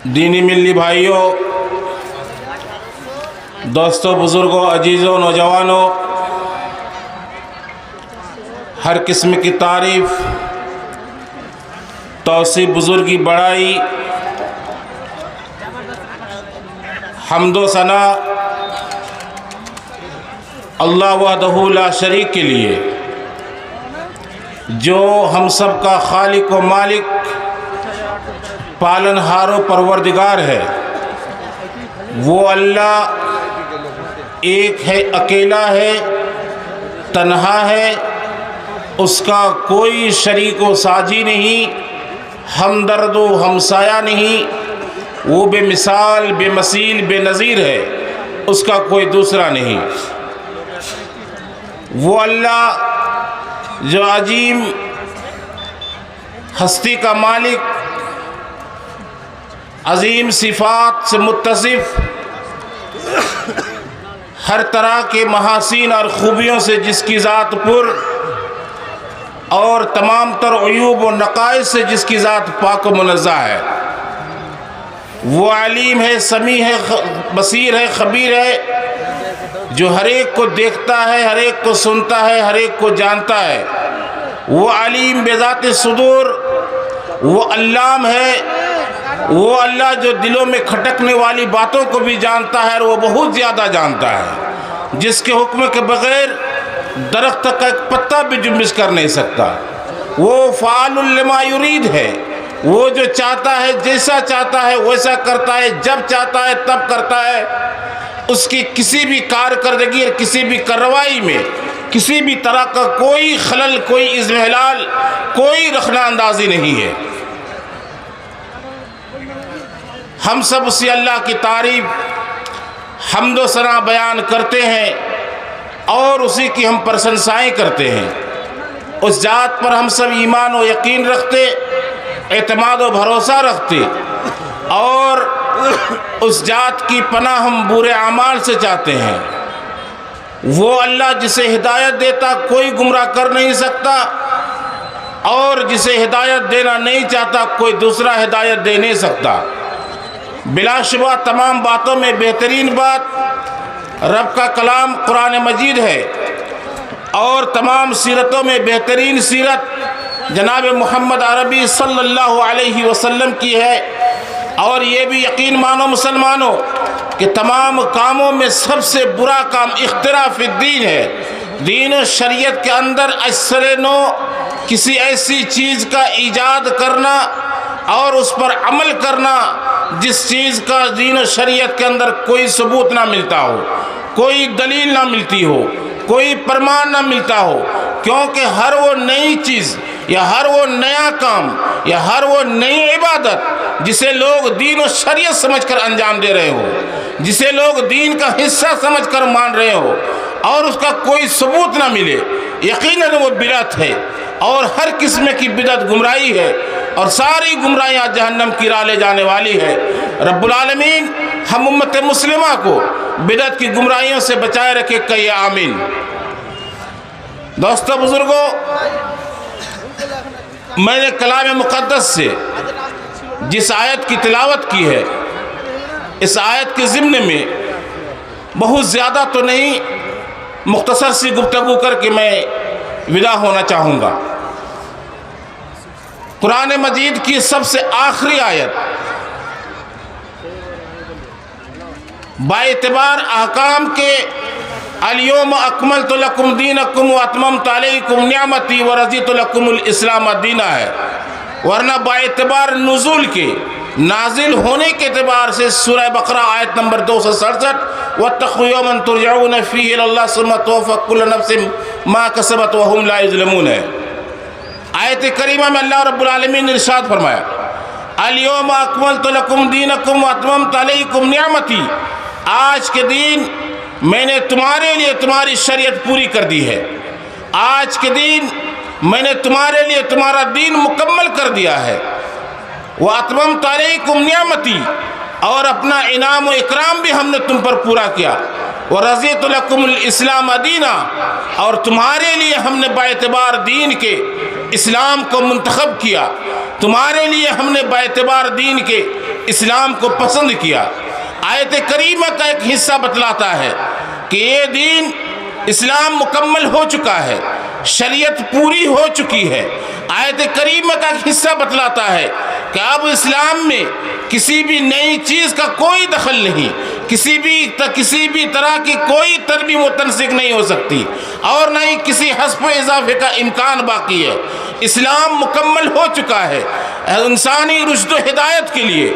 دینی ملی بھائیوں، دوستوں، بزرگوں، عزیزوں، نوجوانوں، ہر قسم کی تعریف، توصیف، بزرگی، بڑائی، حمد و ثنا اللہ وحدہ لا شریک کے لیے، جو ہم سب کا خالق و مالک، پالن ہار و پروردگار ہے۔ وہ اللہ ایک ہے، اکیلا ہے، تنہا ہے، اس کا کوئی شریک و ساجی نہیں، ہمدرد و ہمسایہ نہیں۔ وہ بے مثال، بے مثیل، بے نظیر ہے، اس کا کوئی دوسرا نہیں۔ وہ اللہ جو عظیم ہستی کا مالک، عظیم صفات سے متصف، ہر طرح کے محاسن اور خوبیوں سے جس کی ذات پر، اور تمام تر عیوب و نقائص سے جس کی ذات پاک و منزہ ہے۔ وہ علیم ہے، سمیع ہے، بصیر ہے، خبیر ہے، جو ہر ایک کو دیکھتا ہے، ہر ایک کو سنتا ہے، ہر ایک کو جانتا ہے۔ وہ علیم بذات صدور، وہ علام ہے، وہ اللہ جو دلوں میں کھٹکنے والی باتوں کو بھی جانتا ہے، اور وہ بہت زیادہ جانتا ہے، جس کے حکم کے بغیر درخت کا ایک پتا بھی جنبش کر نہیں سکتا۔ وہ فعال لما یرید ہے، وہ جو چاہتا ہے، جیسا چاہتا ہے ویسا کرتا ہے، جب چاہتا ہے تب کرتا ہے۔ اس کی کسی بھی کارکردگی اور کسی بھی کارروائی میں کسی بھی طرح کا کوئی خلل، کوئی اضمحلال، کوئی رخنہ اندازی نہیں ہے۔ ہم سب اسی اللہ کی تعریف، حمد و ثنا بیان کرتے ہیں، اور اسی کی ہم پرشنسائیں کرتے ہیں۔ اس ذات پر ہم سب ایمان و یقین رکھتے، اعتماد و بھروسہ رکھتے، اور اس ذات کی پناہ ہم برے اعمال سے چاہتے ہیں۔ وہ اللہ جسے ہدایت دیتا کوئی گمراہ کر نہیں سکتا، اور جسے ہدایت دینا نہیں چاہتا کوئی دوسرا ہدایت دے نہیں سکتا۔ بلا شبہ تمام باتوں میں بہترین بات رب کا کلام قرآن مجید ہے، اور تمام سیرتوں میں بہترین سیرت جناب محمد عربی صلی اللہ علیہ وسلم کی ہے۔ اور یہ بھی یقین مانو مسلمانوں کہ تمام کاموں میں سب سے برا کام اختراع فی الدین ہے۔ دین و شریعت کے اندر اثر نو کسی ایسی چیز کا ایجاد کرنا اور اس پر عمل کرنا جس چیز کا دین و شریعت کے اندر کوئی ثبوت نہ ملتا ہو، کوئی دلیل نہ ملتی ہو، کوئی پرمان نہ ملتا ہو۔ کیونکہ ہر وہ نئی چیز یا ہر وہ نیا کام یا ہر وہ نئی عبادت جسے لوگ دین و شریعت سمجھ کر انجام دے رہے ہو، جسے لوگ دین کا حصہ سمجھ کر مان رہے ہو، اور اس کا کوئی ثبوت نہ ملے، یقیناً وہ بدعت ہے، اور ہر قسم کی بدعت گمراہی ہے، اور ساری گمراہیاں جہنم کی راہ لے جانے والی ہے۔ رب العالمین ہم امت مسلمہ کو بدعت کی گمراہیوں سے بچائے رکھے، کہیے آمین۔ دوستو، بزرگوں، میں نے کلام مقدس سے جس آیت کی تلاوت کی ہے، اس آیت کے ضمن میں بہت زیادہ تو نہیں، مختصر سی گفتگو کر کے میں ودا ہونا چاہوں گا۔ قرآن مجید کی سب سے آخری آیت باعتبار احکام کے الیوم اکملت لکم دینکم واتممت علیکم نعمتی ورضیت لکم الاسلام دینا ہے، ورنہ باعتبار نزول کے، نازل ہونے کے اعتبار سے سورہ بقرہ آیت نمبر 267 واتقوا یوما ترجعون فیہ الی اللہ ثم توفی کل نفس ما کسبت وہم لا یظلمون ہے۔ آیت کریمہ میں اللہ رب العالمین نے ارشاد فرمایا، الیوم اکملت لکم دینکم واتممت علیکم نعمتی، آج کے دن میں نے تمہارے لیے تمہاری شریعت پوری کر دی ہے، آج کے دن میں نے تمہارے لیے تمہارا دین مکمل کر دیا ہے۔ وَأَتْمَمْتُ عَلَيْكُمْ نِعْمَتِي، اور اپنا انعام و اکرام بھی ہم نے تم پر پورا کیا۔ وَرَضِيتُ لَكُمُ الْإِسْلَامَ دِينًا، اور تمہارے لیے ہم نے باعتبار دین کے اسلام کو منتخب کیا، تمہارے لیے ہم نے باعتبار دین کے اسلام کو پسند کیا۔ آیت کریمہ کا ایک حصہ بتلاتا ہے کہ یہ دین اسلام مکمل ہو چکا ہے، شریعت پوری ہو چکی ہے۔ آیت کریمہ کا ایک حصہ بتلاتا ہے کہ اب اسلام میں کسی بھی نئی چیز کا کوئی دخل نہیں، کسی بھی طرح کی کوئی ترمیم و تنسیق نہیں ہو سکتی، اور نہ ہی کسی حذف و اضافے کا امکان باقی ہے۔ اسلام مکمل ہو چکا ہے، انسانی رشد و ہدایت کے لیے،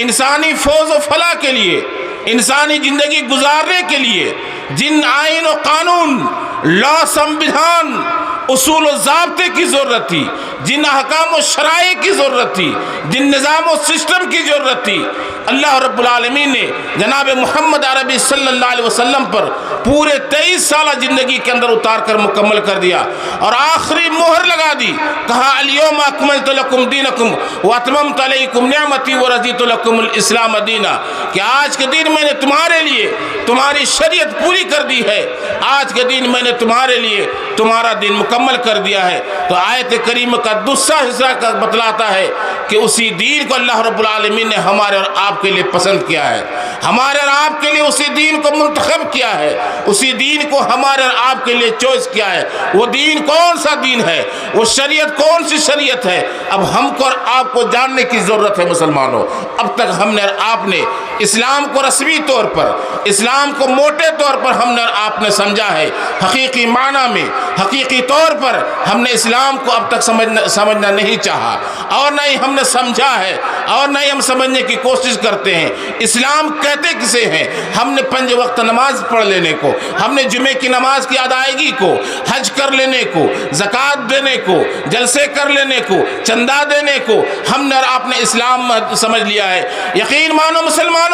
انسانی فوز و فلاح کے لیے، انسانی زندگی گزارنے کے لیے جن آئین و قانون، لا سموِدھان، اصول و ضابطے کی ضرورت تھی، جن احکام و شرائع کی ضرورت تھی، جن نظام و سسٹم کی ضرورت تھی، اللہ رب العالمین نے جناب محمد عربی صلی اللہ علیہ وسلم پر پورے 23 سالہ زندگی کے اندر اتار کر مکمل کر دیا، اور آخری مہر لگا دی، کہا الیوم اکملت لکم دینکم واتممت علیکم نعمتی ورضیت لکم الاسلام دینا، کہ آج کے دن میں نے تمہارے لیے تمہاری شریعت پوری کر دی ہے، آج کے دن میں نے تمہارے لیے تمہارا دین مکمل کر دیا ہے۔ تو آیت کریمہ کا دوسرا حصہ بتلاتا ہے کہ اسی دین کو اللہ رب العالمین نے ہمارے اور آپ کے لیے پسند کیا ہے، ہمارے اور آپ کے لیے اسی دین کو منتخب کیا ہے، اسی دین کو ہمارے اور آپ کے لیے چوائس کیا ہے۔ وہ دین کون سا دین ہے، وہ شریعت کون سی شریعت ہے، اب ہم کو اور آپ کو جاننے کی ضرورت ہے مسلمانوں۔ اب تک ہم نے اور آپ نے اسلام کو رسمی طور پر، اسلام کو موٹے طور پر ہم نے اور آپ نے سمجھا ہے، حقیقی معنی میں، حقیقی طور پر ہم نے اسلام کو اب تک سمجھنا نہیں چاہا، اور نہ ہی ہم نے سمجھا ہے، اور نہ ہی ہم سمجھنے کی کوشش کرتے ہیں۔ اسلام کہتے کسے ہیں؟ ہم نے 5 وقت نماز پڑھ لینے کو، ہم نے جمعے کی نماز کی ادائیگی کو، حج کر لینے کو، زکوٰۃ دینے کو، جلسے کر لینے کو، چندہ دینے کو ہم نے اور آپ نے اسلام سمجھ لیا ہے۔ یقین مانو مسلمانوں،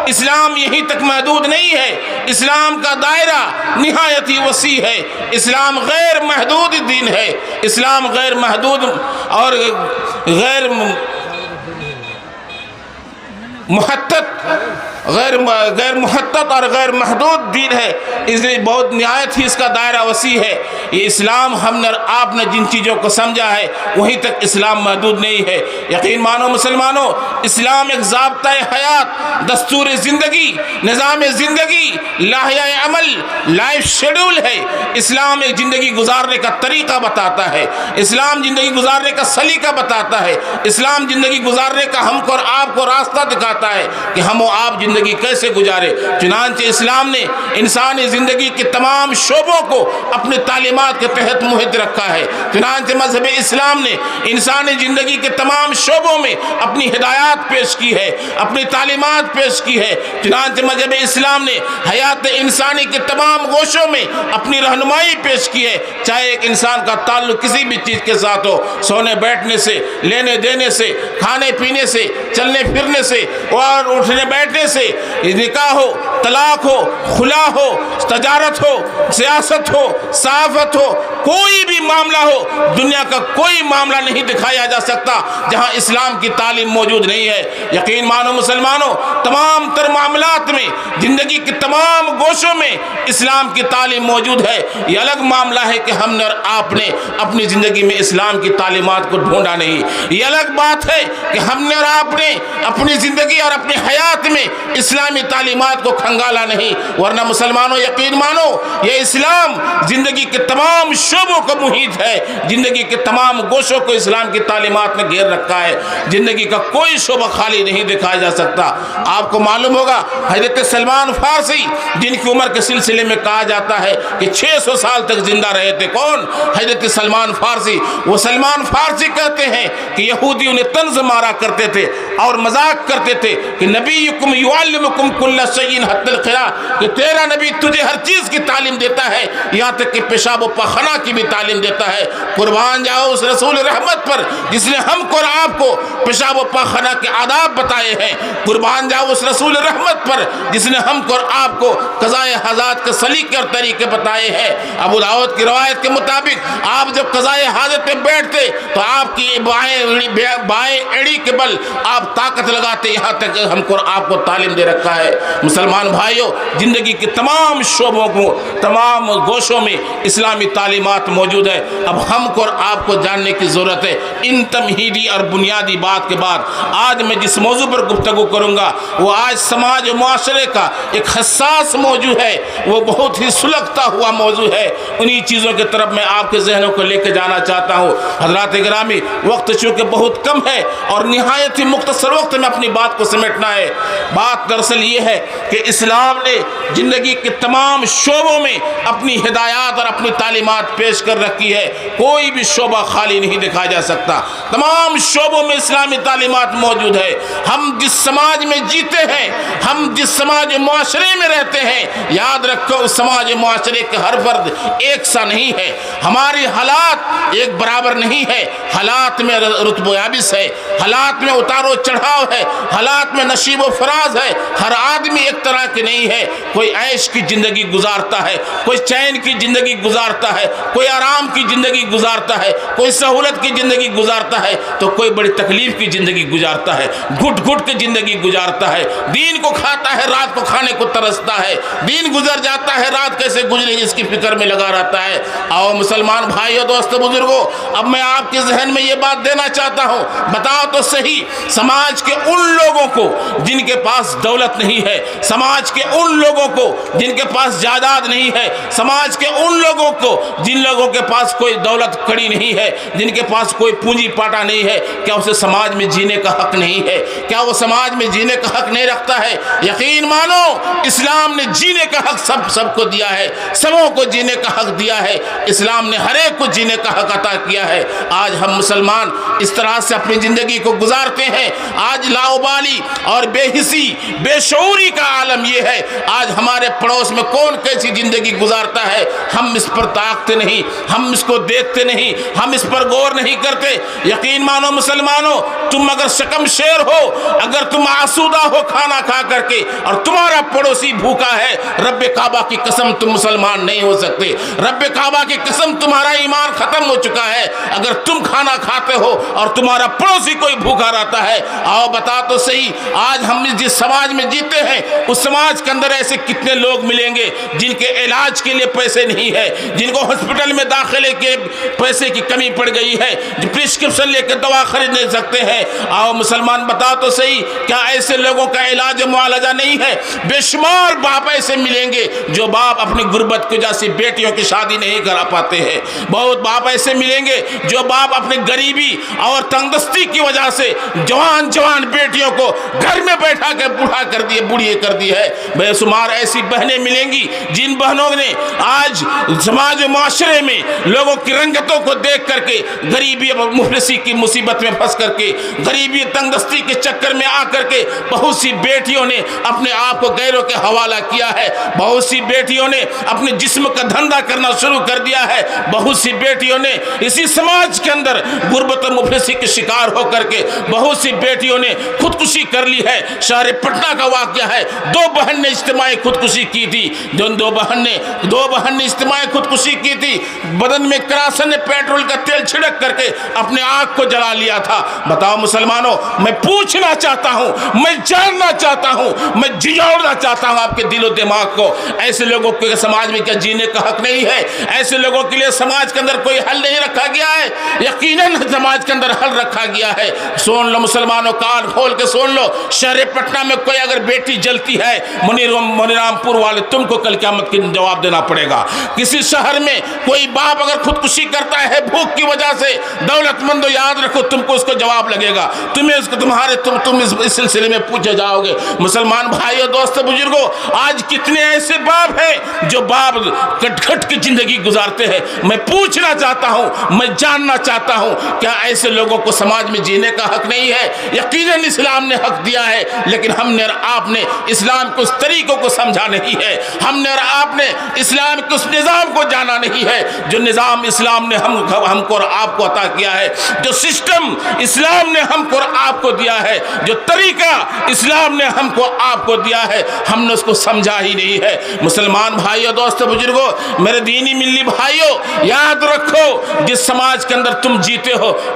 اسلام یہیں تک محدود نہیں ہے، اسلام کا دائرہ نہایت ہی وسیع ہے، اسلام غیر محدود دین ہے، اسلام غیر محدود اور غیر محدد اور غیر محدود دین ہے، اس لیے بہت نہایت ہی اس کا دائرہ وسیع ہے۔ یہ اسلام ہم نے اور آپ نے جن چیزوں کو سمجھا ہے وہیں تک اسلام محدود نہیں ہے۔ یقین مانو مسلمانوں، اسلام ایک ضابطۂ حیات، دستور زندگی، نظام زندگی، لائحہ عمل، لائف شیڈول ہے۔ اسلام ایک زندگی گزارنے کا طریقہ بتاتا ہے، اسلام زندگی گزارنے کا سلیقہ بتاتا ہے، اسلام زندگی گزارنے کا ہم کو اور آپ کو راستہ دکھاتا ہے کہ ہم و آپ زندگی کیسے گزارے۔ چنانچہ اسلام نے انسانی زندگی کے تمام شعبوں کو اپنی تعلیمات کے تحت محیط رکھا ہے۔ چنانچہ مذہب اسلام نے انسانی زندگی کے تمام شعبوں میں اپنی ہدایات پیش کی ہے، اپنی تعلیمات پیش کی ہے۔ چنانچہ مذہب اسلام نے حیات انسانی کے تمام گوشوں میں اپنی رہنمائی پیش کی ہے، چاہے ایک انسان کا تعلق کسی بھی چیز کے ساتھ ہو، سونے بیٹھنے سے، لینے دینے سے، کھانے پینے سے، چلنے پھرنے سے اور اٹھنے بیٹھنے سے، نکاح ہو، طلاق ہو، خلا ہو، تجارت ہو، سیاست ہو، صحافت ہو، کوئی بھی معاملہ ہو، دنیا کا کوئی معاملہ نہیں دکھایا جا سکتا جہاں اسلام کی تعلیم موجود نہیں ہے۔ یقین مانو مسلمانوں، تمام تر معاملات میں، زندگی کے تمام گوشوں میں اسلام کی تعلیم موجود ہے۔ یہ الگ معاملہ ہے کہ ہم نے اور آپ نے اپنی زندگی میں اسلام کی تعلیمات کو ڈھونڈا نہیں۔ یہ الگ بات ہے کہ ہم نے اور آپ نے اپنی زندگی اور اپنی حیات میں اسلامی تعلیمات کو کھنگالا نہیں، ورنہ مسلمانوں یقین مانو یہ اسلام زندگی کے تمام شعبوں کو محیط ہے، زندگی کے تمام گوشوں کو اسلام کی تعلیمات نے گھیر رکھا ہے، زندگی کا کوئی شعبہ خالی نہیں دکھایا جا سکتا۔ آپ کو معلوم ہوگا حضرت سلمان فارسی، جن کی عمر کے سلسلے میں کہا جاتا ہے کہ 600 سال تک زندہ رہے تھے، کون؟ حضرت سلمان فارسی۔ وہ سلمان فارسی کہتے ہیں کہ یہودی انہیں طنز مارا کرتے تھے اور مذاق کرتے تھے کہ نبیکم یعلمکم کل شیء حتی القراء، کہ تیرا نبی تجھے ہر چیز کی تعلیم دیتا ہے، یہاں تک کہ پیشاب و پاخانہ کی بھی تعلیم دیتا ہے۔ قربان جاؤ اس رسول رحمت پر جس نے ہم کو اور آپ کو پیشاب و پاخانہ کے آداب بتائے ہیں، قربان جاؤ اس رسول رحمت پر جس نے ہم کو اور آپ کو قضائے حاجات کے سلیقے اور طریقے بتائے ہیں۔ ابو داؤد کی روایت کے مطابق آپ جب قضائے حاجت میں بیٹھتے تو آپ کی بائیں ایڑی کے بل آپ طاقت لگاتے، یہاں تک ہم کو اور آپ کو تعلیم دے رکھا ہے۔ مسلمان بھائیوں، زندگی کے تمام شعبوں کو، تمام گوشوں میں اسلامی تعلیمات موجود ہے۔ اب ہم کو اور آپ کو جاننے کی ضرورت ہے۔ ان تمہیدی اور بنیادی بات کے بعد آج میں جس موضوع پر گفتگو کروں گا وہ آج سماج و معاشرے کا ایک حساس موضوع ہے، وہ بہت ہی سلگتا ہوا موضوع ہے۔ انہی چیزوں کی طرف میں آپ کے ذہنوں کو لے کے جانا چاہتا ہوں۔ حضرات گرامی، وقت چونکہ بہت کم ہے اور نہایت ہی مختصر وقت میں اپنی بات کو سمیٹنا ہے۔ بات دراصل یہ ہے کہ اسلام نے زندگی کے تمام شعبوں میں اپنی ہدایات اور اپنی تعلیمات پیش کر رکھی ہے۔ کوئی بھی شعبہ خالی نہیں دکھا جا سکتا، تمام شعبوں میں اسلامی تعلیمات موجود ہے۔ ہم جس سماج میں جیتے ہیں، ہم جس سماج و معاشرے میں رہتے ہیں، یاد رکھو اس سماج و معاشرے کے ہر فرد ایک سا نہیں ہے۔ ہماری حالات ایک برابر نہیں ہے، حالات میں رتب و یابس ہے، حالات میں اتار و چڑھاؤ ہے، حالات میں نشیب و فراز ہے۔ ہر آدمی ایک طرح کے نہیں ہے، کوئی عیش کی زندگی گزارتا ہے، کوئی چین کی زندگی گزارتا ہے، کوئی آرام کی زندگی گزارتا ہے، کوئی سہولت کی زندگی گزارتا ہے، تو کوئی بڑی تکلیف کی زندگی گزارتا ہے، گھٹ گھٹ کی زندگی گزارتا ہے۔ دین کو کھاتا ہے، رات کو کھانے کو ترستا ہے، دین گزر جاتا ہے، رات کیسے گزرے اس کی فکر میں لگا رہتا ہے۔ آؤ مسلمان بھائیوں، دوستو، بزرگوں، اب میں آپ کے ذہن میں یہ بات دینا چاہتا ہوں، بتاؤ تو صحیح، سماج کے ان لوگوں کو جن کے پاس دولت نہیں ہے، سماج کے ان لوگوں کو جن کے پاس جائیداد نہیں ہے، سماج کے ان لوگوں کو جن لوگوں کے پاس کوئی دولت کڑی نہیں ہے، جن کے پاس کوئی پونجی پاٹا نہیں ہے، کیا اسے سماج میں جینے کا حق نہیں ہے؟ کیا وہ سماج میں جینے کا حق نہیں رکھتا ہے؟ یقین مانو، اسلام نے جینے کا حق سب کو دیا ہے، سبوں کو جینے کا حق دیا ہے۔ اسلام نے ہر ایک کو جینے کا حق عطا کیا ہے۔ آج ہم مسلمان اس طرح سے اپنی زندگی کو گزارتے ہیں، آج لاؤبالی اور بے حسی، بے شعوری کا عالم یہ ہے۔ آج ہمارے پڑوس میں کون کیسی زندگی گزارتا ہے، ہم اس پر تاکتے نہیں، ہم اس کو دیکھتے نہیں، ہم اس پر غور نہیں کرتے۔ یقین مانو مسلمانوں، تم اگر شکم شیر ہو، اگر تم آسودہ ہو کھانا کھا کر کے اور تمہارا پڑوسی بھوکا ہے، رب کعبہ کی قسم تم مسلمان نہیں ہو سکتے، رب کعبہ کی قسم تمہارا ایمان ختم ہو چکا ہے اگر تم کھانا کھاتے ہو اور تمہارا پڑوسی کوئی بھوکا رہتا ہے۔ آؤ بتا تو صحیح، آج ہم جس سماج میں جیتے ہیں اس سماج کے اندر ایسے کتنے لوگ ملیں گے جن کے علاج کے لیے پیسے نہیں ہے، جن کو ہاسپٹل میں داخلے کے پیسے کی کمی پڑ گئی ہے، جو پرسکرپشن لے کے دوا خرید نہیں سکتے ہیں۔ آؤ مسلمان بتا تو صحیح، کیا ایسے لوگوں کا علاج و معالجہ نہیں ہے؟ بے شمار باپ ایسے ملیں گے جو باپ اپنی غربت کی وجہ سے بیٹیوں کی شادی نہیں کرا پاتے ہیں، بہت باپ ایسے ملیں گے جو باپ اپنی غریبی اور تنگدستی کی وجہ سے جوان بیٹیوں کو گھر میں بیٹھا کے بوڑھی کر دی ہے۔ بے شمار ایسی بہنیں ملیں گی جن بہنوں نے آج سماج و معاشرے میں لوگوں کی رنگتوں کو دیکھ کر کے غریبی اور مفلسی کی مصیبت میں پھنس کر کے، غریبی تنگدستی کے چکر میں آ کر کے بہت سی بیٹیوں نے اپنے آپ کو غیروں کے حوالہ کیا ہے، بہت سی بیٹیوں نے اپنے جسم کا دھندا کرنا شروع کر دیا ہے، بہت سی بیٹیوں نے اسی سماج کے اندر غربت و مفلسی کے شکار ہو کر کے بہت سی بیٹیوں نے خودکشی کر لی ہے۔ شہر پٹنہ کا واقعہ ہے، دو بہن نے اجتماعی خودکشی کی تھی، جن دو بہن نے اجتماعی خودکشی کی تھی، بدن میں کراسن پیٹرول کا تیل چھڑک کر کے اپنے آنکھ کو جلا لیا تھا۔ بتاؤ مسلمانوں، میں پوچھنا چاہتا ہوں، میں جاننا چاہتا ہوں، میں جھنجھوڑنا چاہتا ہوں آپ کے دل و دماغ کو، ایسے لوگوں کے سماج میں کیا جینے کا حق نہیں ہے؟ ایسے لوگوں کے لیے سماج کے اندر کوئی حل نہیں رکھا گیا ہے؟ یقیناً سماج کے اندر حل رکھا گیا ہے۔ سن لو مسلمانوں، کان کھول کے سن لو، شہر پٹنہ میں کوئی اگر بیٹی جلتی ہے، منیرام پور والے تم کو کل قیامت کی جواب دینا پڑے گا۔ کسی شہر میں کوئی باپ اگر خودکشی کرتا ہے بھوک کی وجہ سے، دولت مندو یاد رکھو تم کو اس کو جواب لگے گا، تم اس سلسلے میں پوچھے جاؤ گے۔ مسلمان بھائیو، دوستو، بزرگوں، آج کتنے ایسے باپ ہیں جو باپ کٹ کٹ کی زندگی گزارتے ہیں۔ میں پوچھنا چاہتا ہوں، میں جاننا چاہتا ہوں، کیا ایسے لوگوں کو سماج میں جینے کا حق نہیں ہے؟ یقیناً اسلام نے حق دیا ہے، لیکن ہم نے اور آپ نے اسلام کے اس طریقوں کو سمجھا نہیں ہے، ہم نے اور آپ نے اسلام کے اس نظام کو جانا نہیں ہے جو نظام اسلام نے ہم کو اور آپ کو عطا کیا ہے، جو سسٹم اسلام نے ہم کو اور آپ کو دیا ہے، جو طریقہ اسلام نے ہم کو آپ کو دیا ہے، ہم نے اس کو سمجھا ہی نہیں ہے۔ مسلمان بھائیو، دوستو، بزرگوں، میرے دینی ملی بھائیو، یاد رکھو جس سماج کے اندر تم جیتے ہو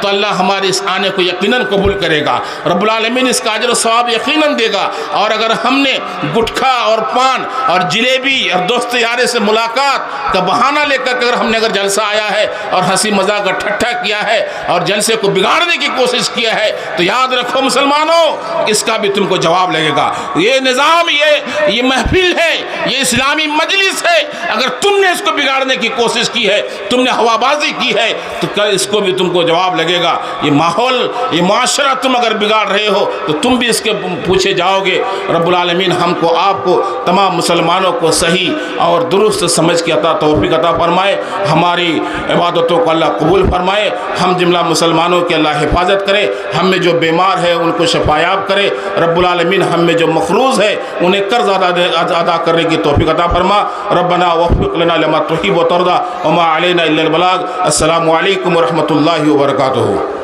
تو اللہ ہمارے اس آنے کو یقیناً قبول کرے گا، رب العالمین اس کا اجر و ثواب یقیناً دے گا۔ اور اگر ہم نے گٹکھا اور پان اور جلیبی اور دوست یارے سے ملاقات کا بہانہ لے کر اگر ہم نے اگر جلسہ آیا ہے اور ہنسی مذاق اور ٹھٹھا کیا ہے اور جلسے کو بگاڑنے کی کوشش کیا ہے تو یاد رکھو مسلمانوں، اس کا بھی تم کو جواب لگے گا۔ یہ نظام، یہ محفل ہے، یہ اسلامی مجلس ہے، اگر تم نے اس کو بگاڑنے کی کوشش کی ہے، تم نے ہوا بازی کی ہے تو کل اس کو بھی تم کو جواب لگے گا۔ یہ ماحول، یہ معاشرہ تم اگر بگاڑ رہے ہو تو تم بھی اس کے پوچھے جاؤ گے۔ رب العالمین ہم کو، آپ کو، تمام مسلمانوں کو صحیح اور درست سمجھ کے عطا توفیق عطا فرمائے، ہماری عبادتوں کو اللہ قبول فرمائے، ہم جملہ مسلمانوں کی اللہ حفاظت کرے، ہم میں جو بیمار ہے ان کو شفایاب کرے، رب العالمین ہم میں جو مقروض ہے انہیں قرض ادا کرنے کی توفیق عطا فرما۔ ربنا وفق لنا لما تحب و ترضى وما علينا الا البلاغ۔ السلام علیکم ورحمۃ اللہ وبرکاتہ۔